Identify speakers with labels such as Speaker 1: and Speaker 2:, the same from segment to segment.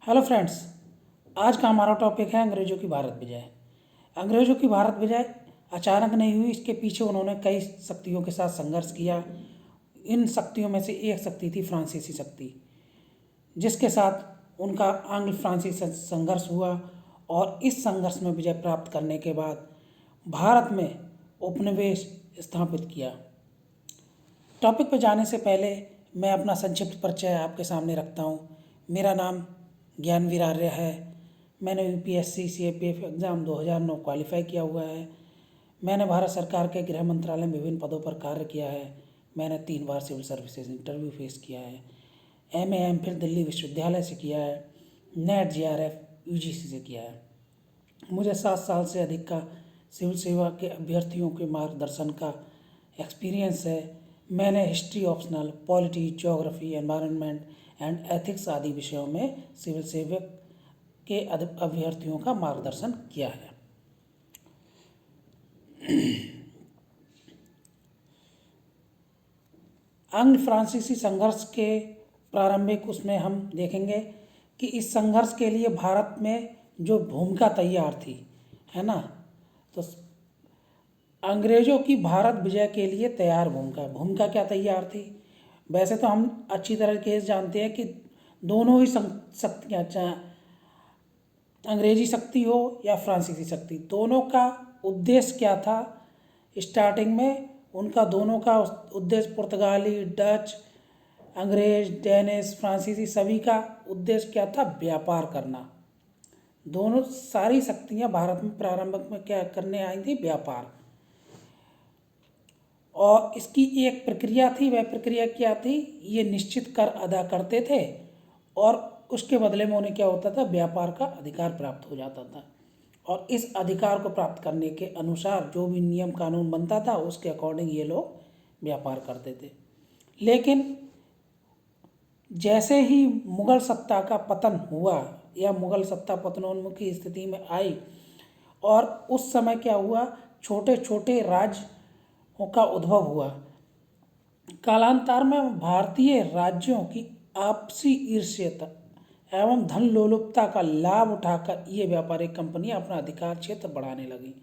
Speaker 1: Hello friends, आज का हमारा टॉपिक है अंग्रेज़ों की भारत विजय। अंग्रेज़ों की भारत विजय अचानक नहीं हुई, इसके पीछे उन्होंने कई शक्तियों के साथ संघर्ष किया। इन शक्तियों में से एक शक्ति थी फ्रांसीसी शक्ति, जिसके साथ उनका आंग्ल फ्रांसीसी संघर्ष हुआ और इस संघर्ष में विजय प्राप्त करने के बाद भारत में उपनिवेश स्थापित किया। टॉपिक पर जाने से पहले मैं अपना संक्षिप्त परिचय आपके सामने रखता हूँ। मेरा नाम ज्ञानवीर आर्य है। मैंने यूपीएससी सीएपीएफ एग्ज़ाम 2009 क्वालिफाई किया हुआ है। मैंने भारत सरकार के गृह मंत्रालय में विभिन्न पदों पर कार्य किया है। मैंने 3 बार सिविल सर्विसेज इंटरव्यू फेस किया है। एमए एमफिल दिल्ली विश्वविद्यालय से किया है। नेट जीआरएफ यूजीसी से किया है। मुझे 7 साल से अधिक का सिविल सेवा के अभ्यर्थियों के मार्गदर्शन का एक्सपीरियंस है। मैंने history optional, polity, geography, environment and ethics आदि विषयों में सिविल सेवक के अभ्यर्थियों का मार्गदर्शन किया है। आंग्ल फ्रांसीसी संघर्ष के प्रारंभिक उसमें हम देखेंगे कि इस संघर्ष के लिए भारत में जो भूमिका तैयार थी, है ना, तो अंग्रेज़ों की भारत विजय के लिए तैयार भूमिका क्या तैयार थी। वैसे तो हम अच्छी तरीके से जानते हैं कि दोनों ही शक्तियाँ, चाहे अंग्रेजी शक्ति हो या फ्रांसीसी शक्ति, दोनों का उद्देश्य क्या था। स्टार्टिंग में उनका दोनों का उद्देश्य पुर्तगाली, डच, अंग्रेज, डेनिश, फ्रांसीसी सभी का उद्देश्य क्या था, व्यापार करना। दोनों सारी शक्तियाँ भारत में प्रारंभिक में क्या करने आई थी, व्यापार। और इसकी एक प्रक्रिया थी, वह प्रक्रिया क्या थी, ये निश्चित कर अदा करते थे और उसके बदले में उन्हें क्या होता था, व्यापार का अधिकार प्राप्त हो जाता था। और इस अधिकार को प्राप्त करने के अनुसार जो भी नियम कानून बनता था उसके अकॉर्डिंग ये लोग व्यापार करते थे। लेकिन जैसे ही मुग़ल सत्ता का पतन हुआ या मुग़ल सत्ता पतनोन्मुखी स्थिति में आई और उस समय क्या हुआ, छोटे छोटे राज्यों का उद्भव हुआ। कालांतर में भारतीय राज्यों की आपसी ईर्ष्या एवं धन लोलुपता का लाभ उठाकर ये व्यापारिक कंपनियां अपना अधिकार क्षेत्र बढ़ाने लगी।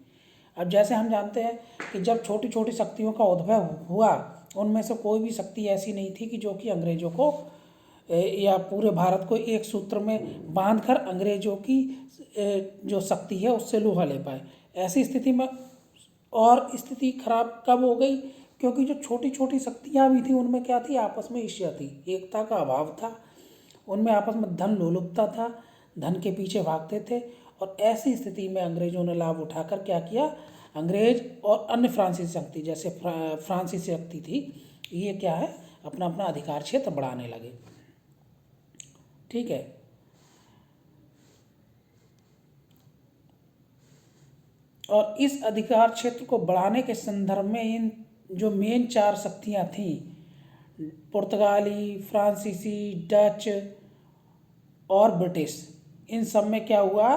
Speaker 1: अब जैसे हम जानते हैं कि जब छोटी छोटी शक्तियों का उद्भव हुआ, उनमें से कोई भी शक्ति ऐसी नहीं थी कि जो कि अंग्रेज़ों को या पूरे भारत को एक सूत्र में बांधकर अंग्रेज़ों की जो शक्ति है उससे लोहा ले पाए। ऐसी स्थिति में और स्थिति खराब कब हो गई, क्योंकि जो छोटी छोटी शक्तियाँ भी थी उनमें क्या थी, आपस में ईर्ष्या थी, एकता का अभाव था, उनमें आपस में धन लोलुपता था, धन के पीछे भागते थे। और ऐसी स्थिति में अंग्रेज़ों ने लाभ उठाकर क्या किया, अंग्रेज और अन्य फ्रांसीसी शक्ति जैसे फ्रांसीसी शक्ति थी, ये क्या है, अपना अपना अधिकार क्षेत्र बढ़ाने लगे। ठीक है। और इस अधिकार क्षेत्र को बढ़ाने के संदर्भ में इन जो मेन 4 शक्तियाँ थीं, पुर्तगाली, फ्रांसीसी, डच और ब्रिटिश, इन सब में क्या हुआ,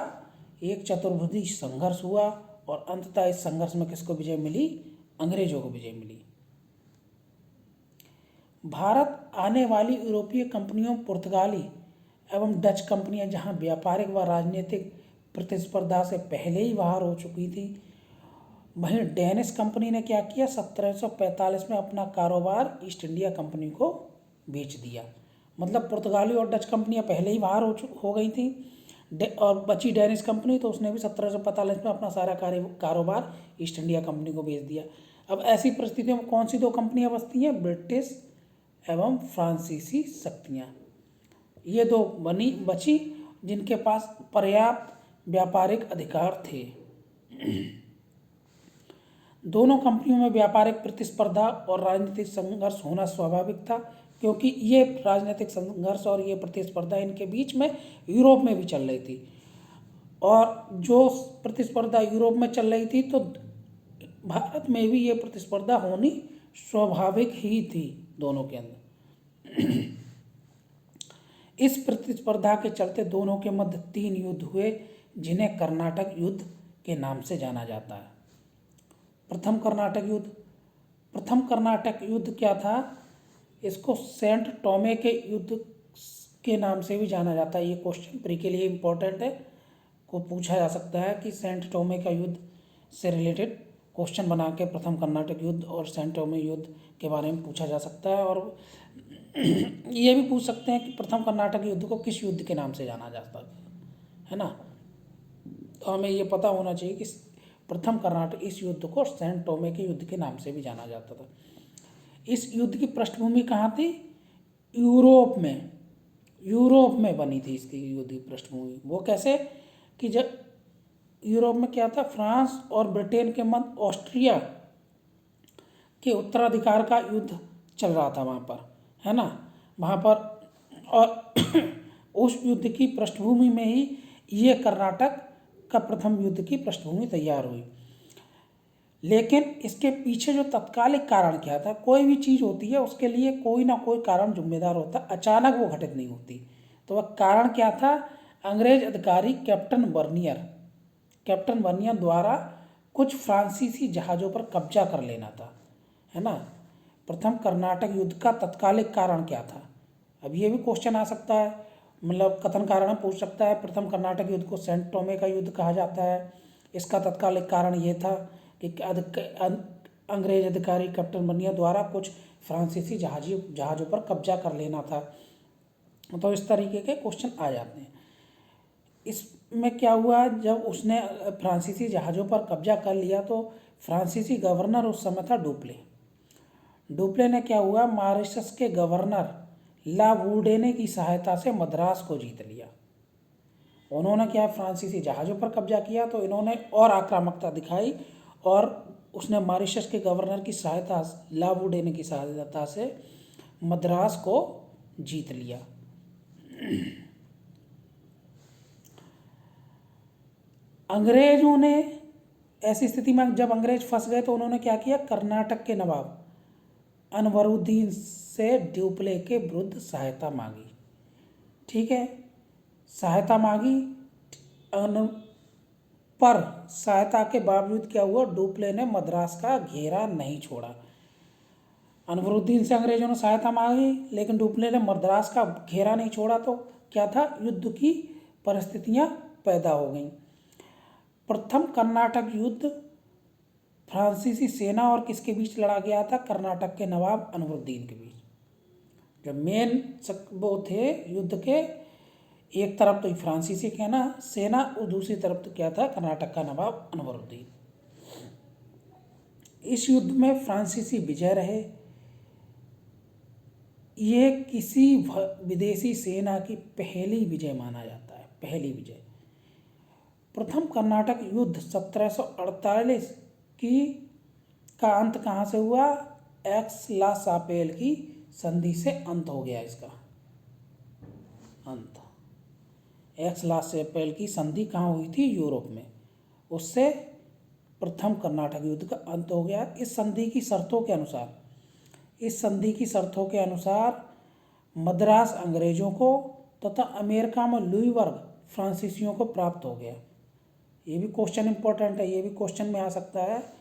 Speaker 1: एक चतुर्भुजी संघर्ष हुआ और अंततः इस संघर्ष में किसको विजय मिली, अंग्रेजों को विजय मिली। भारत आने वाली यूरोपीय कंपनियों, पुर्तगाली एवं डच कंपनियां जहां व्यापारिक व राजनीतिक प्रतिस्पर्धा से पहले ही बाहर हो चुकी थी, वहीं डेनिश कंपनी ने क्या किया, 1745 में अपना कारोबार ईस्ट इंडिया कंपनी को बेच दिया। मतलब पुर्तगाली और डच कंपनियां पहले ही बाहर हो गई थी और बची डेनिश कंपनी, तो उसने भी 1745 में अपना सारा कारोबार ईस्ट इंडिया कंपनी को बेच दिया। अब ऐसी परिस्थितियों में कौन सी 2 कंपनियां बचती हैं, ब्रिटिश एवं फ्रांसीसी शक्तियाँ। ये 2 बची जिनके पास पर्याप्त व्यापारिक अधिकार थे। दोनों कंपनियों में व्यापारिक प्रतिस्पर्धा और राजनीतिक संघर्ष होना स्वाभाविक था, क्योंकि ये राजनीतिक संघर्ष और ये प्रतिस्पर्धा इनके बीच में यूरोप में भी चल रही थी। और जो प्रतिस्पर्धा यूरोप में चल रही थी तो भारत में भी ये प्रतिस्पर्धा होनी स्वाभाविक ही थी दोनों के अंदर। इस प्रतिस्पर्धा के चलते दोनों के मध्य 3 युद्ध हुए, जिन्हें कर्नाटक युद्ध के नाम से जाना जाता है। प्रथम कर्नाटक युद्ध क्या था, इसको सेंट टोमे के युद्ध के नाम से भी जाना जाता है? ये क्वेश्चन प्री के लिए इम्पोर्टेंट है, को पूछा जा सकता है कि सेंट टोमे का युद्ध से रिलेटेड क्वेश्चन बना के प्रथम कर्नाटक युद्ध और सेंट टोमे युद्ध के बारे में पूछा जा सकता है। और ये भी पूछ सकते हैं कि प्रथम कर्नाटक युद्ध को किस युद्ध के नाम से जाना जाता है ना। तो हमें ये पता होना चाहिए कि प्रथम कर्नाटक इस युद्ध को सेंट टोमे के युद्ध के नाम से भी जाना जाता था। इस युद्ध की पृष्ठभूमि कहाँ थी? यूरोप में बनी थी इसकी युद्ध की पृष्ठभूमि। वो कैसे कि जब यूरोप में क्या था, फ्रांस और ब्रिटेन के मध्य ऑस्ट्रिया के उत्तराधिकार का युद्ध चल रहा था वहाँ पर, है ना, वहाँ पर। और उस युद्ध की पृष्ठभूमि में ही ये कर्नाटक का प्रथम युद्ध की पृष्ठभूमि तैयार हुई। लेकिन इसके पीछे जो तत्कालिक कारण क्या था? कोई भी चीज़ होती है उसके लिए कोई ना कोई कारण जिम्मेदार होता, अचानक वो घटित नहीं होती। तो वह कारण क्या था? अंग्रेज अधिकारी कैप्टन बर्नियर द्वारा कुछ फ्रांसीसी जहाज़ों पर कब्जा कर लेना था, है ना। प्रथम कर्नाटक युद्ध का तत्कालिक कारण क्या था? अब ये भी क्वेश्चन आ सकता है, मतलब कथन कारण पूछ सकता है। प्रथम कर्नाटक युद्ध को सेंट टोमे का युद्ध कहा जाता है। इसका तत्कालिक कारण ये था कि अंग्रेज अधिकारी कैप्टन बर्नियर द्वारा कुछ फ्रांसीसी जहाज़ों पर कब्जा कर लेना था। तो इस तरीके के क्वेश्चन आ जाते हैं। इसमें क्या हुआ, जब उसने फ्रांसीसी जहाज़ों पर कब्जा कर लिया तो फ्रांसीसी गवर्नर उस समय था डुप्ले ने क्या हुआ, मॉरिशस के गवर्नर ला बूर्डेने की सहायता से मद्रास को जीत लिया। उन्होंने क्या, फ्रांसीसी जहाज़ों पर कब्जा किया, तो इन्होंने और आक्रामकता दिखाई और उसने मॉरिशस के गवर्नर की सहायता, ला बूर्डेने की सहायता से मद्रास को जीत लिया। अंग्रेजों ने ऐसी स्थिति में जब अंग्रेज फंस गए तो उन्होंने क्या किया, कर्नाटक के नवाब अनवरुद्दीन से ड्यूप्ले के विरुद्ध सहायता मांगी। ठीक है, सहायता मांगी, पर सहायता के बावजूद क्या हुआ, ड्यूप्ले ने मद्रास का घेरा नहीं छोड़ा। अनवरुद्दीन से अंग्रेजों ने सहायता मांगी लेकिन ड्यूप्ले ने मद्रास का घेरा नहीं छोड़ा, तो क्या था, युद्ध की परिस्थितियां पैदा हो गईं। प्रथम कर्नाटक युद्ध फ्रांसीसी सेना और किसके बीच लड़ा गया था? कर्नाटक के नवाब अनवरुद्दीन के बीच। जो मेन वो थे युद्ध के, एक तरफ तो फ्रांसीसी सेना और दूसरी तरफ तो क्या था, कर्नाटक का नवाब अनवरुद्दीन। इस युद्ध में फ्रांसीसी विजय रहे। ये किसी विदेशी सेना की पहली विजय माना जाता है, पहली विजय। प्रथम कर्नाटक युद्ध 1748 का अंत कहाँ से हुआ? एक्स-ला-शापेल की संधि से अंत हो गया। इसका अंत एक्स-ला-शापेल की संधि कहाँ हुई थी? यूरोप में। उससे प्रथम कर्नाटक युद्ध का अंत हो गया। इस संधि की शर्तों के अनुसार मद्रास अंग्रेजों को तथा अमेरिका में लुईबर्ग फ्रांसीसियों को प्राप्त हो गया। ये भी क्वेश्चन इंपॉर्टेंट है, ये भी क्वेश्चन में आ सकता है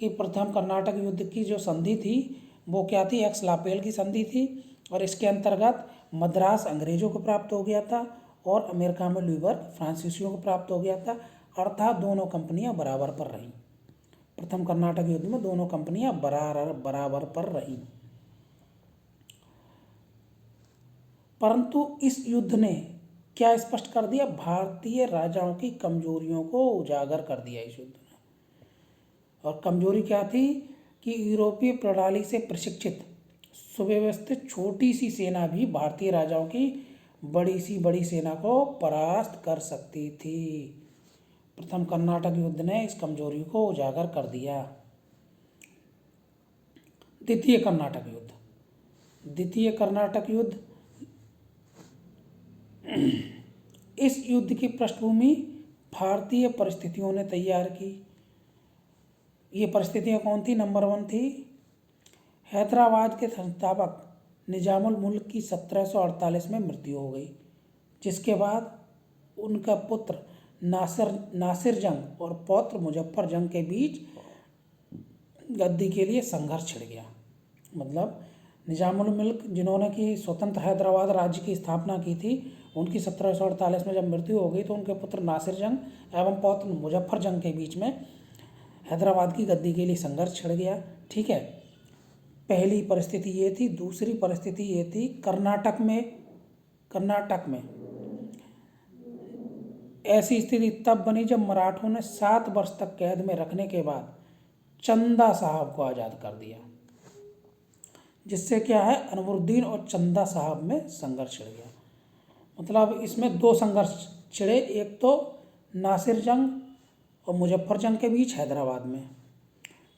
Speaker 1: कि प्रथम कर्नाटक युद्ध की जो संधि थी वो क्या थी? एक्स-ला-शापेल की संधि थी और इसके अंतर्गत मद्रास अंग्रेजों को प्राप्त हो गया था और अमेरिका में लुईबर्ग फ्रांसीसियों को प्राप्त हो गया था। अर्थात दोनों कंपनियां बराबर पर रहीं। प्रथम कर्नाटक युद्ध में दोनों कंपनियां बराबर पर रहीं। परंतु इस युद्ध ने क्या स्पष्ट कर दिया? भारतीय राजाओं की कमजोरियों को उजागर कर दिया इस युद्ध ने। और कमजोरी क्या थी कि यूरोपीय प्रणाली से प्रशिक्षित सुव्यवस्थित छोटी सी सेना भी भारतीय राजाओं की बड़ी सेना को परास्त कर सकती थी। प्रथम कर्नाटक युद्ध ने इस कमजोरी को उजागर कर दिया। द्वितीय कर्नाटक युद्ध इस युद्ध की पृष्ठभूमि भारतीय परिस्थितियों ने तैयार की। ये परिस्थितियाँ कौन थी? नंबर 1 थी, हैदराबाद के संस्थापक निजामुल मुल्क की 1748 में मृत्यु हो गई, जिसके बाद उनका पुत्र नासिर जंग और पौत्र मुजफ्फर जंग के बीच गद्दी के लिए संघर्ष छिड़ गया। मतलब निजामुल मुल्क जिन्होंने कि स्वतंत्र हैदराबाद राज्य की स्थापना की थी, उनकी 1748 में जब मृत्यु हो गई तो उनके पुत्र नासिर जंग एवं पौत्र मुजफ्फर जंग के बीच में हैदराबाद की गद्दी के लिए संघर्ष छिड़ गया। ठीक है, पहली परिस्थिति ये थी। दूसरी परिस्थिति ये थी कर्नाटक में ऐसी स्थिति तब बनी जब मराठों ने 7 वर्ष तक कैद में रखने के बाद चंदा साहब को आज़ाद कर दिया, जिससे क्या है, अनवरुद्दीन और चंदा साहब में संघर्ष छिड़ गया। मतलब इसमें 2 संघर्ष छिड़े, एक तो नासिर जंग और मुजफ्फर जंग के बीच हैदराबाद में,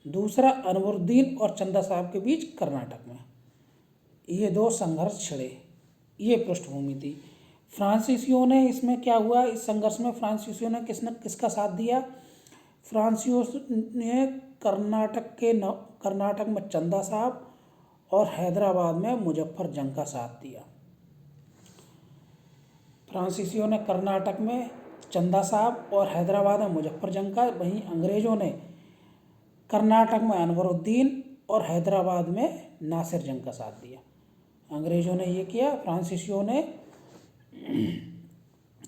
Speaker 1: दूसरा अनवरुद्दीन और चंदा साहब के बीच कर्नाटक में। ये 2 संघर्ष छिड़े, ये पृष्ठभूमि थी। फ्रांसीसियों ने इसमें क्या हुआ, इस संघर्ष में फ्रांसीसियों ने किसका साथ दिया? फ्रांसीसियों ने कर्नाटक में चंदा साहब और हैदराबाद में मुजफ्फर जंग का साथ दिया। फ्रांसीसियों ने कर्नाटक में चंदा साहब और हैदराबाद में मुजफ्फर जंग का, वहीं अंग्रेज़ों ने कर्नाटक में अनवरुद्दीन और हैदराबाद में नासिर जंग का साथ दिया। अंग्रेज़ों ने ये किया, फ्रांसीसियों ने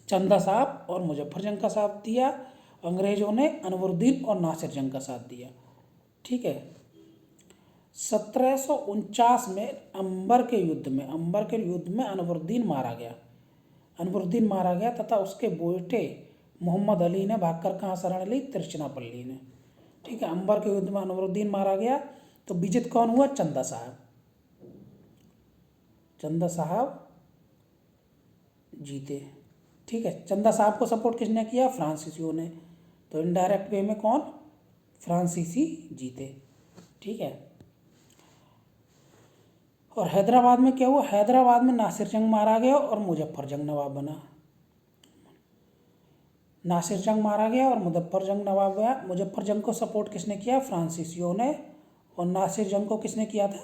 Speaker 1: चंदा साहब और मुजफ्फर जंग का साथ दिया, अंग्रेज़ों ने अनवरुद्दीन और नासिर जंग का साथ दिया। ठीक है, 1749 में अंबर के युद्ध में अनवरुद्दीन मारा गया तथा उसके बेटे मोहम्मद अली ने भागकर कहाँ शरण ली? तिरुचिरापल्ली ने। ठीक है, अंबर के युद्ध में अनवरुद्दीन मारा गया तो विजित कौन हुआ? चंदा साहब जीते। ठीक है, चंदा साहब को सपोर्ट किसने किया? फ्रांसीसियों ने। तो इनडायरेक्ट वे में कौन? फ्रांसीसी जीते। ठीक है, और हैदराबाद में क्या हुआ? हैदराबाद में नासिर जंग मारा गया और मुजफ्फर जंग नवाब बना। नासिर जंग मारा गया और मुजफ्फर जंग नवाब गया। मुजफ्फर जंग को सपोर्ट किसने किया? फ्रांसीसियों ने। और नासिर जंग को किसने किया था?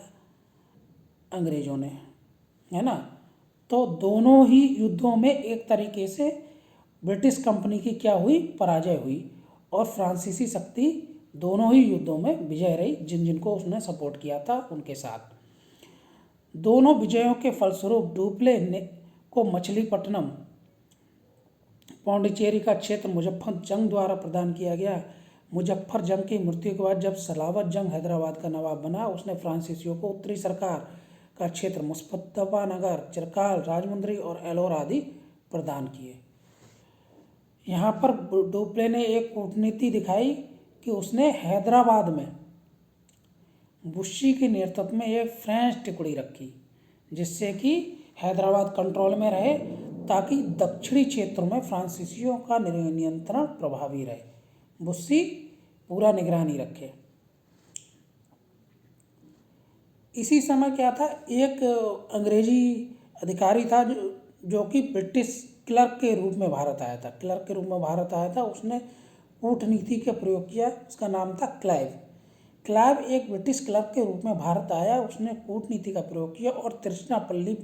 Speaker 1: अंग्रेज़ों ने, है ना। तो दोनों ही युद्धों में एक तरीके से ब्रिटिश कंपनी की क्या हुई? पराजय हुई, और फ्रांसीसी शक्ति दोनों ही युद्धों में विजय रही, जिनको उसने सपोर्ट किया था उनके साथ। दोनों विजयों के फलस्वरूप डुप्ले को मछलीपट्टनम पौंडीचेरी का क्षेत्र मुजफ्फर जंग द्वारा प्रदान किया गया। मुजफ्फर जंग की मृत्यु के बाद जब सलावत जंग हैदराबाद का नवाब बना, उसने फ्रांसीसियों को उत्तरी सरकार का क्षेत्र मुजफ्फरनगर, चिरकाल, राजमुंदरी और एलोरा आदि प्रदान किए। यहाँ पर डुप्ले ने एक कूटनीति दिखाई कि उसने हैदराबाद में बुशी के नेतृत्व में एक फ्रेंच टुकड़ी रखी, जिससे कि हैदराबाद कंट्रोल में रहे, ताकि दक्षिणी क्षेत्रों में फ्रांसीसियों का नियंत्रण प्रभावी रहे। बुशी पूरा निगरानी रखे। इसी समय क्या था, एक अंग्रेजी अधिकारी था जो कि ब्रिटिश क्लर्क के रूप में भारत आया था। उसने कूटनीति का प्रयोग किया। उसका नाम था क्लाइव। एक ब्रिटिश क्लर्क के रूप में भारत आया। उसने कूटनीति का प्रयोग किया और तिरुचिरापल्ली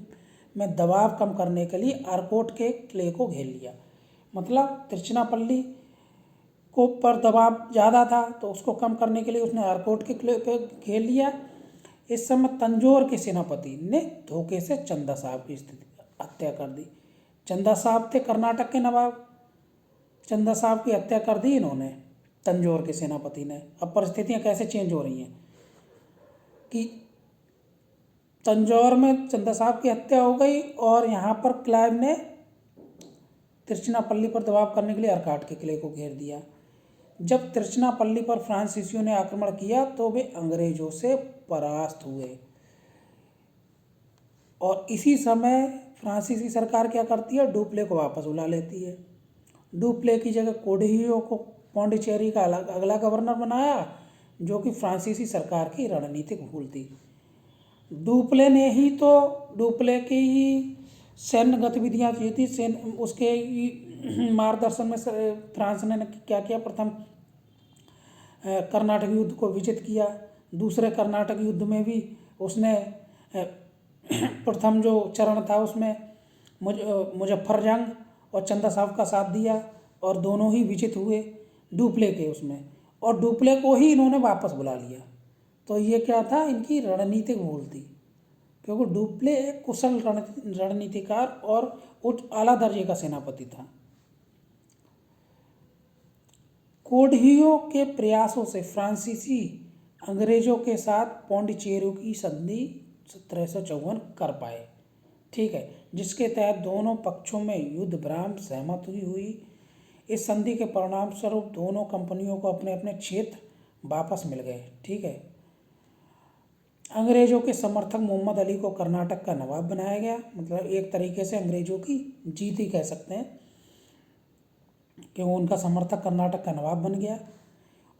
Speaker 1: में दबाव कम करने के लिए आरकोट के किले को घेर लिया। मतलब तिरुचिरापल्ली को पर दबाव ज़्यादा था, तो उसको कम करने के लिए उसने आरकोट के किले पे घेर लिया। इस समय तंजौर के सेनापति ने धोखे से चंदा साहब की हत्या कर दी। चंदा साहब थे कर्नाटक के नवाब। चंदा साहब की हत्या कर दी इन्होंने, तंजौर के सेनापति ने। अब परिस्थितियाँ कैसे चेंज हो रही हैं कि तंजौर में चंदा साहब की हत्या हो गई और यहाँ पर क्लाइव ने तिरुचिरापल्ली पर दबाव करने के लिए आरकोट के किले को घेर दिया। जब तिरुचिरापल्ली पर फ्रांसीसियों ने आक्रमण किया तो वे अंग्रेजों से परास्त हुए, और इसी समय फ्रांसीसी सरकार क्या करती है? डुप्ले को वापस बुला लेती है। डुप्ले की जगह कोडहियो को पौंडीचेरी का अगला गवर्नर बनाया, जो कि फ्रांसीसी सरकार की रणनीतिक भूल थी। डुप्ले की ही सैन्य गतिविधियाँ की थी। उसके मार्गदर्शन में फ्रांस ने क्या किया? प्रथम कर्नाटक युद्ध को विजित किया। दूसरे कर्नाटक युद्ध में भी उसने प्रथम जो चरण था उसमें मुजफ्फर जंग और चंदा साहब का साथ दिया, और दोनों ही विजित हुए डुप्ले के उसमें, और डुप्ले को ही इन्होंने वापस बुला लिया। तो ये क्या था? इनकी रणनीतिक भूल थी। क्योंकि डुप्ले एक कुशल रणनीतिकार और उच्च आला दर्जे का सेनापति था। कोडहियो के प्रयासों से फ्रांसीसी अंग्रेजों के साथ पौंडीचेरी की संधि 1754 कर पाए, ठीक है, जिसके तहत दोनों पक्षों में युद्ध विराम सहमति हुई। इस संधि के परिणाम स्वरूप दोनों कंपनियों को अपने अपने क्षेत्र वापस मिल गए, ठीक है। अंग्रेजों के समर्थक मोहम्मद अली को कर्नाटक का नवाब बनाया गया, मतलब एक तरीके से अंग्रेजों की जीत ही कह सकते हैं कि वो उनका समर्थक कर्नाटक का नवाब बन गया।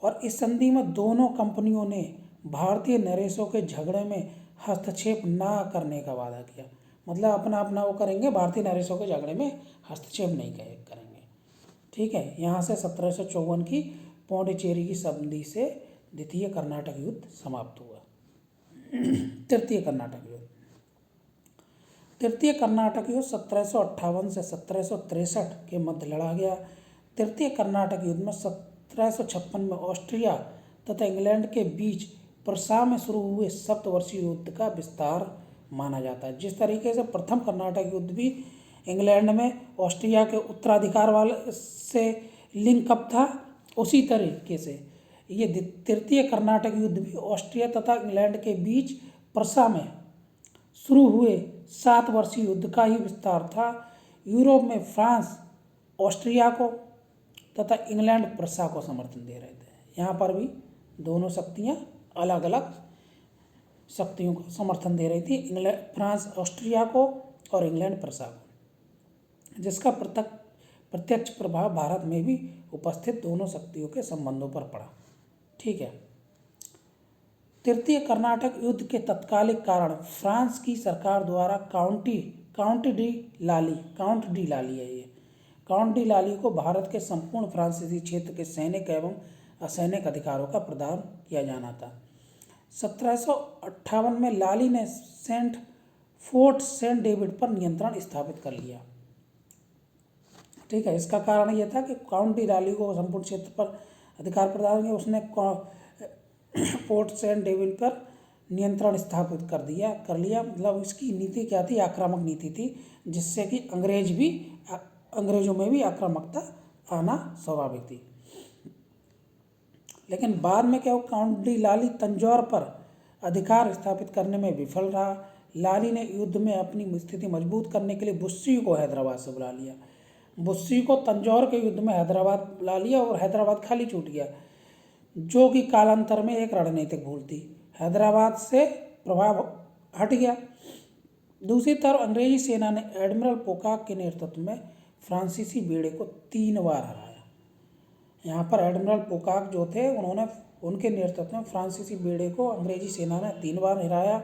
Speaker 1: और इस संधि में दोनों कंपनियों ने भारतीय नरेशों के झगड़े में हस्तक्षेप ना करने का वादा किया, मतलब अपना अपना वो करेंगे, भारतीय नरेशों के झगड़े में हस्तक्षेप नहीं करेंगे, ठीक है। यहाँ से 1754 की पौंडीचेरी की संधि से द्वितीय कर्नाटक युद्ध समाप्त हुआ। तृतीय कर्नाटक युद्ध। तृतीय कर्नाटक युद्ध 1758 से 1763 के मध्य लड़ा गया। तृतीय कर्नाटक युद्ध में 1756 में ऑस्ट्रिया तथा इंग्लैंड के बीच प्रसा में शुरू हुए सप्तवर्षीय युद्ध का विस्तार माना जाता है। जिस तरीके से प्रथम कर्नाटक युद्ध भी इंग्लैंड में ऑस्ट्रिया के उत्तराधिकार वाले से लिंकअप था, उसी तरीके से ये तृतीय कर्नाटक युद्ध भी ऑस्ट्रिया तथा इंग्लैंड के बीच प्रसा में शुरू हुए 7 वर्षीय युद्ध का ही विस्तार था। यूरोप में फ्रांस ऑस्ट्रिया को तथा इंग्लैंड प्रसा को समर्थन दे रहे थे। यहाँ पर भी दोनों शक्तियाँ अलग अलग शक्तियों को समर्थन दे रही थी, इंग्लैंड फ्रांस ऑस्ट्रिया को और इंग्लैंड प्रसा को, जिसका प्रत्यक्ष प्रभाव भारत में भी उपस्थित दोनों शक्तियों के संबंधों पर पड़ा, ठीक है। तृतीय कर्नाटक युद्ध के तत्कालिक कारण फ्रांस की सरकार द्वारा काउंट डी लाली को भारत के संपूर्ण फ्रांसीसी क्षेत्र के सैनिक एवं असैनिक अधिकारों का प्रदान किया जाना था। 1758 में लाली ने फोर्ट सेंट डेविड पर नियंत्रण स्थापित कर लिया, ठीक है। इसका कारण यह था कि काउंट डी लाली को संपूर्ण क्षेत्र पर अधिकार प्रदान किया, उसने फोर्ट सेंट डेविड पर नियंत्रण स्थापित कर लिया। मतलब इसकी नीति क्या थी? आक्रामक नीति थी, जिससे कि अंग्रेजों में भी आक्रामकता आना स्वाभाविक थी। लेकिन बाद में क्या हुआ, काउंट डी लाली तंजौर पर अधिकार स्थापित करने में विफल रहा। लाली ने युद्ध में अपनी स्थिति मजबूत करने के लिए बुस्सी को हैदराबाद से बुला लिया। बुस्सी को तंजौर के युद्ध में हैदराबाद बुला लिया और हैदराबाद खाली छूट गया, जो कि कालांतर में एक रणनीतिक भूल थी। हैदराबाद से प्रभाव हट गया। दूसरी तरफ अंग्रेजी सेना ने एडमिरल पोकाक के नेतृत्व में फ्रांसीसी बेड़े को 3 बार हराया। यहाँ पर एडमिरल पोकाक जो थे, उनके नेतृत्व में फ्रांसीसी बेड़े को अंग्रेजी सेना ने 3 बार हराया।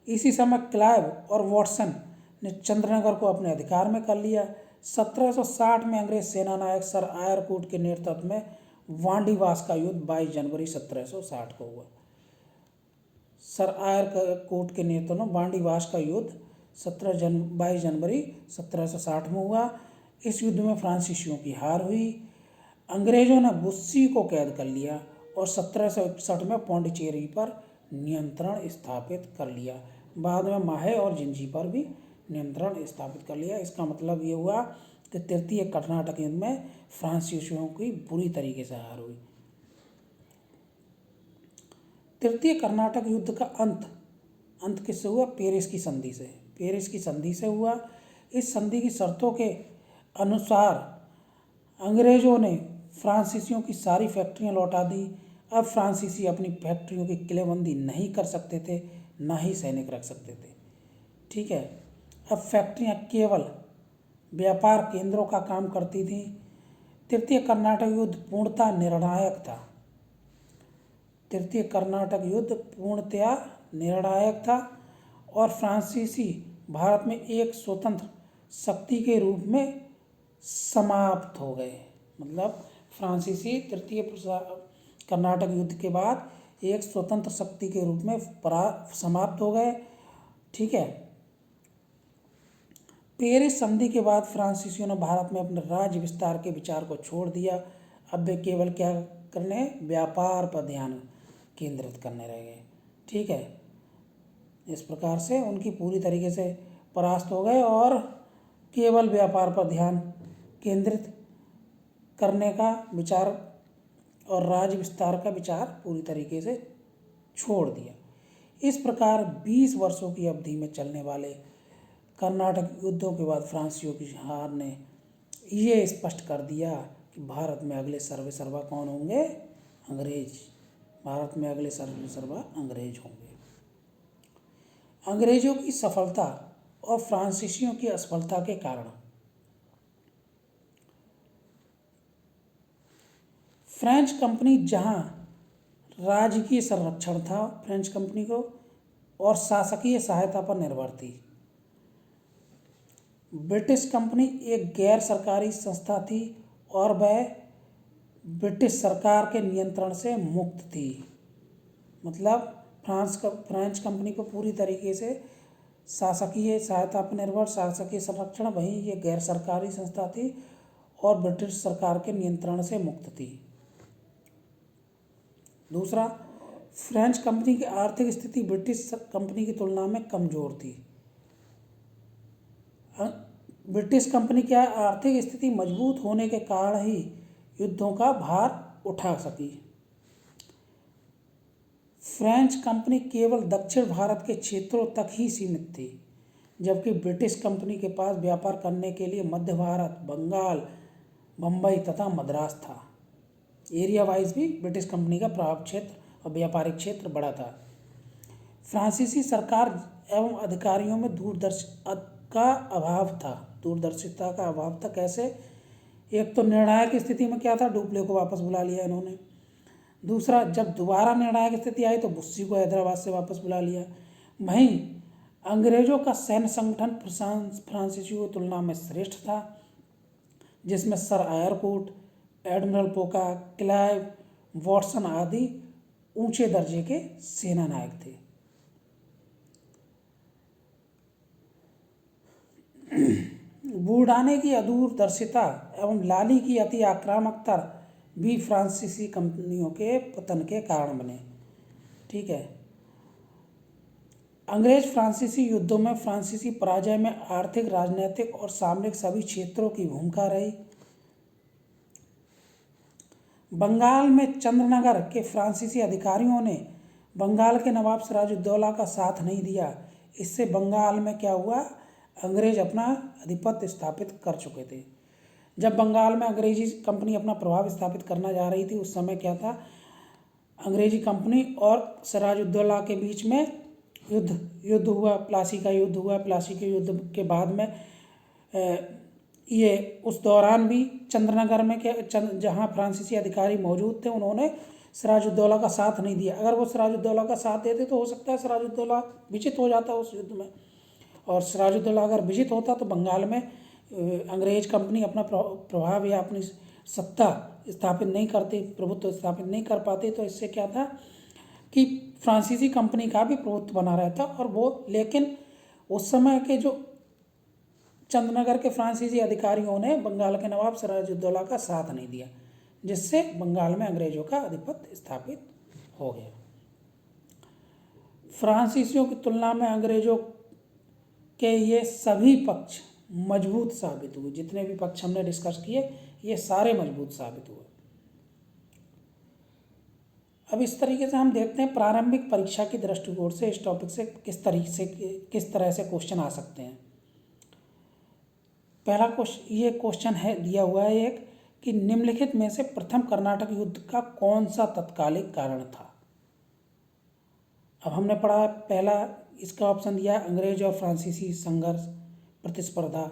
Speaker 1: इसी समय क्लाइव और वॉटसन ने चंद्रनगर को अपने अधिकार में कर लिया। 1760 में अंग्रेज सेना नायक सर आयर कूट के नेतृत्व में वांडीवास का युद्ध 22 जनवरी 1760 को हुआ। सर आयर कूट के नेतृत्व में वांडीवास का युद्ध 22 जनवरी 1760 में हुआ। इस युद्ध में फ्रांसीसियों की हार हुई। अंग्रेजों ने बुस्सी को कैद कर लिया और 1761 में पौंडीचेरी पर नियंत्रण स्थापित कर लिया। बाद में माहे और जिंजी पर भी नियंत्रण स्थापित कर लिया। इसका मतलब ये हुआ कि तृतीय कर्नाटक युद्ध में फ्रांसीसियों की बुरी तरीके से हार हुई। तृतीय कर्नाटक युद्ध का अंत किससे हुआ? पेरिस की संधि से। पेरिस की संधि से हुआ। इस संधि की शर्तों के अनुसार अंग्रेजों ने फ्रांसीसियों की सारी फैक्ट्रियां लौटा दी। अब फ्रांसीसी अपनी फैक्ट्रियों की किलेबंदी नहीं कर सकते थे, ना ही सैनिक रख सकते थे, ठीक है। अब फैक्ट्रियां केवल व्यापार केंद्रों का काम करती थीं। तृतीय कर्नाटक युद्ध पूर्णतः निर्णायक था। तृतीय कर्नाटक युद्ध पूर्णतया निर्णायक था और फ्रांसीसी भारत में एक स्वतंत्र शक्ति के रूप में समाप्त हो गए। मतलब फ्रांसीसी तृतीय कर्नाटक युद्ध के बाद एक स्वतंत्र शक्ति के रूप में समाप्त हो गए, ठीक है। पेरिस संधि के बाद फ्रांसीसियों ने भारत में अपने राज्य विस्तार के विचार को छोड़ दिया। अब वे केवल क्या करने? व्यापार पर ध्यान केंद्रित करने रह गए, ठीक है। इस प्रकार से उनकी पूरी तरीके से परास्त हो गए और केवल व्यापार पर ध्यान केंद्रित करने का विचार और राज्य विस्तार का विचार पूरी तरीके से छोड़ दिया। इस प्रकार 20 वर्षों की अवधि में चलने वाले कर्नाटक युद्धों के बाद फ्रांसीसियों की हार ने ये स्पष्ट कर दिया कि भारत में अगले सर्वेसर्वा कौन होंगे? अंग्रेज। भारत में अगले सर्वेसर्वा अंग्रेज होंगे। अंग्रेजों की सफलता और फ्रांसीसियों की असफलता के कारण फ्रेंच कंपनी जहां राजकीय संरक्षण था फ्रेंच कंपनी को और शासकीय सहायता पर निर्भर थी, ब्रिटिश कंपनी एक गैर सरकारी संस्था थी और वह ब्रिटिश सरकार के नियंत्रण से मुक्त थी। मतलब फ्रेंच कंपनी को पूरी तरीके से शासकीय सहायता पर निर्भर, शासकीय संरक्षण, वहीं ये गैर सरकारी संस्था थी और ब्रिटिश सरकार के नियंत्रण से मुक्त थी। दूसरा, फ्रेंच कंपनी की आर्थिक स्थिति ब्रिटिश कंपनी की तुलना में कमज़ोर थी। ब्रिटिश कंपनी की आर्थिक स्थिति मजबूत होने के कारण ही युद्धों का भार उठा सकी। फ्रेंच कंपनी केवल दक्षिण भारत के क्षेत्रों तक ही सीमित थी, जबकि ब्रिटिश कंपनी के पास व्यापार करने के लिए मध्य भारत, बंगाल, बम्बई तथा मद्रास था। एरिया वाइज भी ब्रिटिश कंपनी का प्रभाव क्षेत्र और व्यापारिक क्षेत्र बड़ा था। फ्रांसीसी सरकार एवं अधिकारियों में दूरदर्शिता का अभाव था। कैसे? एक तो निर्णायक स्थिति में क्या था, डुप्ले को वापस बुला लिया इन्होंने। दूसरा, जब दोबारा निर्णायक स्थिति आई तो बुस्सी को हैदराबाद से वापस बुला लिया। वहीं अंग्रेजों का सैन्य संगठन फ्रांसीसियों की तुलना में श्रेष्ठ था, जिसमें सर आयरकोट, एडमिरल पोका, क्लाइव, वॉटसन आदि ऊंचे दर्जे के सेना नायक थे। बूढ़ाने की अदूरदर्शिता एवं लाली की अति आक्रामकता भी फ्रांसीसी कंपनियों के पतन के कारण बने। ठीक है। अंग्रेज फ्रांसीसी युद्धों में फ्रांसीसी पराजय में आर्थिक, राजनीतिक और सामरिक सभी क्षेत्रों की भूमिका रही। बंगाल में चंद्रनगर के फ्रांसीसी अधिकारियों ने बंगाल के नवाब सिराजुद्दौला का साथ नहीं दिया। इससे बंगाल में क्या हुआ, अंग्रेज अपना आधिपत्य स्थापित कर चुके थे। जब बंगाल में अंग्रेजी कंपनी अपना प्रभाव स्थापित करना जा रही थी, उस समय क्या था, अंग्रेजी कंपनी और सिराजुद्दौला के बीच में युद्ध हुआ, प्लासी का युद्ध हुआ। प्लासी के युद्ध के बाद में ये उस दौरान भी चंद्रनगर में जहाँ फ्रांसीसी अधिकारी मौजूद थे, उन्होंने सिराजुद्दौला का साथ नहीं दिया। अगर वो सिराजुद्दौला का साथ देते तो हो सकता है सिराजुद्दौला विजित हो जाता उस युद्ध में, और सिराजुद्दौला अगर विजित होता तो बंगाल में अंग्रेज कंपनी अपना प्रभाव या अपनी सत्ता स्थापित नहीं करती, प्रभुत्व स्थापित नहीं कर पाती। तो इससे क्या था कि फ्रांसीसी कंपनी का भी प्रभुत्व बना रहता। और वो, लेकिन उस समय के जो चंद्रनगर के फ्रांसीसी अधिकारियों ने बंगाल के नवाब सिराजुद्दौला का साथ नहीं दिया, जिससे बंगाल में अंग्रेजों का आधिपत्य स्थापित हो गया। फ्रांसीसियों की तुलना में अंग्रेजों के ये सभी पक्ष मजबूत साबित हुए। जितने भी पक्ष हमने डिस्कस किए, ये सारे मजबूत साबित हुए। अब इस तरीके से हम देखते हैं प्रारंभिक परीक्षा की दृष्टिकोण से इस टॉपिक से किस तरह से क्वेश्चन आ सकते हैं। पहला क्वेश्चन है दिया हुआ है एक कि निम्नलिखित में से प्रथम कर्नाटक युद्ध का कौन सा तत्कालिक कारण था। अब हमने पढ़ा, पहला इसका ऑप्शन दिया है अंग्रेज और फ्रांसीसी संघर्ष, प्रतिस्पर्धा,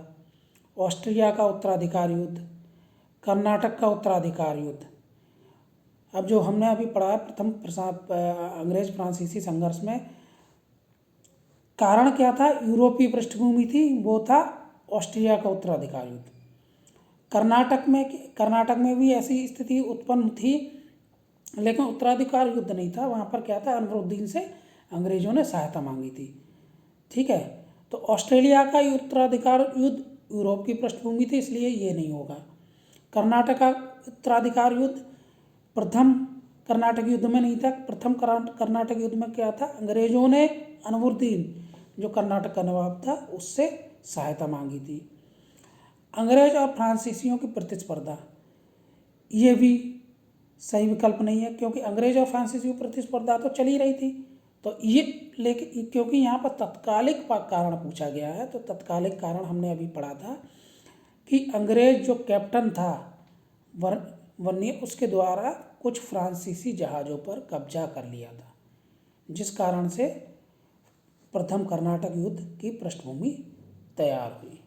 Speaker 1: ऑस्ट्रिया का उत्तराधिकार युद्ध, कर्नाटक का उत्तराधिकार युद्ध। अब जो हमने अभी पढ़ा है प्रथम अंग्रेज फ्रांसीसी संघर्ष में कारण क्या था, यूरोपीय पृष्ठभूमि थी, वो था ऑस्ट्रिया का उत्तराधिकार युद्ध। कर्नाटक में भी ऐसी स्थिति उत्पन्न थी, लेकिन उत्तराधिकार युद्ध नहीं था। वहाँ पर क्या था, अनवरुद्दीन से अंग्रेजों ने सहायता मांगी थी। ठीक है। तो ऑस्ट्रेलिया का उत्तराधिकार युद्ध यूरोप की पृष्ठभूमि थी, इसलिए ये नहीं होगा। कर्नाटक का उत्तराधिकार युद्ध प्रथम कर्नाटक युद्ध में नहीं था। प्रथम कर्नाटक युद्ध में क्या था, अंग्रेजों ने अनवरुद्दीन जो कर्नाटक का नवाब था उससे सहायता मांगी थी। अंग्रेज और फ्रांसीसियों की प्रतिस्पर्धा, ये भी सही विकल्प नहीं है, क्योंकि अंग्रेज और फ्रांसीसियों की प्रतिस्पर्धा तो चल ही रही थी। तो ये लेकिन क्योंकि यहाँ पर तत्कालिक कारण पूछा गया है, तो तत्कालिक कारण हमने अभी पढ़ा था कि अंग्रेज जो कैप्टन था वर्नियर, उसके द्वारा कुछ फ्रांसीसी जहाज़ों पर कब्जा कर लिया था, जिस कारण से प्रथम कर्नाटक युद्ध की पृष्ठभूमि तैयार हुई।